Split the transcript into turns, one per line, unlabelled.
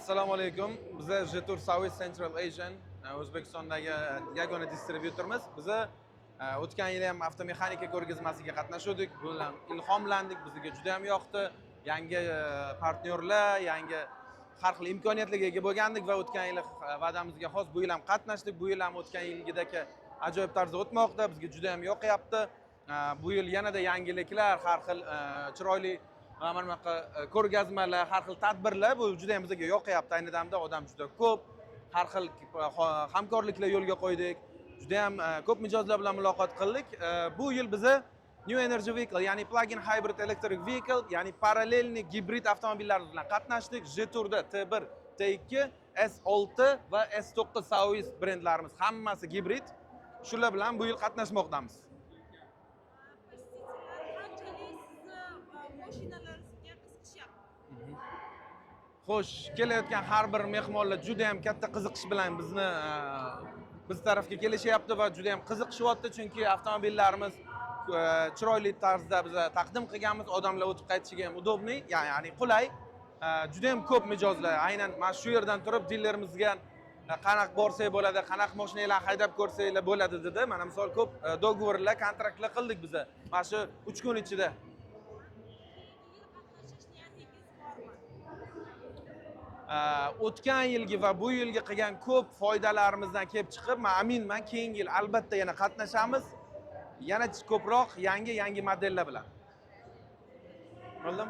Assalomu alaykum. Biz Jetur South Central Asian O'zbekistondagi yagona distribyutorimiz. Biz o'tgan yil ham avtomexanika ko'rgazmasiga qatnashdik. Bu bilan ilhomlandik. Bizga juda ham yoqdi. Yangi partnyorlar, yangi har xil imkoniyatlarga ega bo'lgandik va o'tgan yil va'damizga xos bu yil ham qatnashdik. Bu yil ham o'tgan yilgidek ajoyib tarzda o'tmoqda. Bizga juda ham yoqyapti. Bu yil yanada yangiliklar, har xil chiroyli mana bunaqa ko'rgazmalar, har xil tadbirlar bu juda ham bizga yoqyapti. Ayni damda odam juda ko'p, har xil hamkorliklar yo'lga qo'ydik. Juda ham ko'p mijozlar bilan muloqot qildik. Bu yil biza New Energy Vehicle, ya'ni plug-in hybrid electric vehicle, ya'ni parallelniy gibrid avtomobillar bilan qatnashdik. Jeturda T1, T2, S6 va S9 Sauis brendlarimiz hammasi gibrid. Shular bilan bu yil qatnashmoqdamiz. Xo'sh, kelayotgan har bir mehmonlar juda ham katta qiziqish bilan biz tarafga kelishyapti va juda ham qiziqishyapti, chunki avtomobillarimiz chiroyli tarzda biz taqdim qilganmiz, odamlar o'tib qaytishiga ham udobniy, ya'ni qulay. Juda ham ko'p mijozlar aynan mana shu yerdan turib dilerimizga qanaqa borsak bo'ladi, qanaqa mashinalarni haydab ko'rsanglar bo'ladi dedi. Mana misol ko'p do'g'vorlar, kontraktlar qildik biz mana shu 3 kun ichida. O'tgan yilgi va bu yilgi qilgan ko'p foydalarimizdan kelib chiqib, men aminman, keyingi yil albatta yana qatnashamiz. Yana ko'proq yangi modellar bilan. Bo'ldim?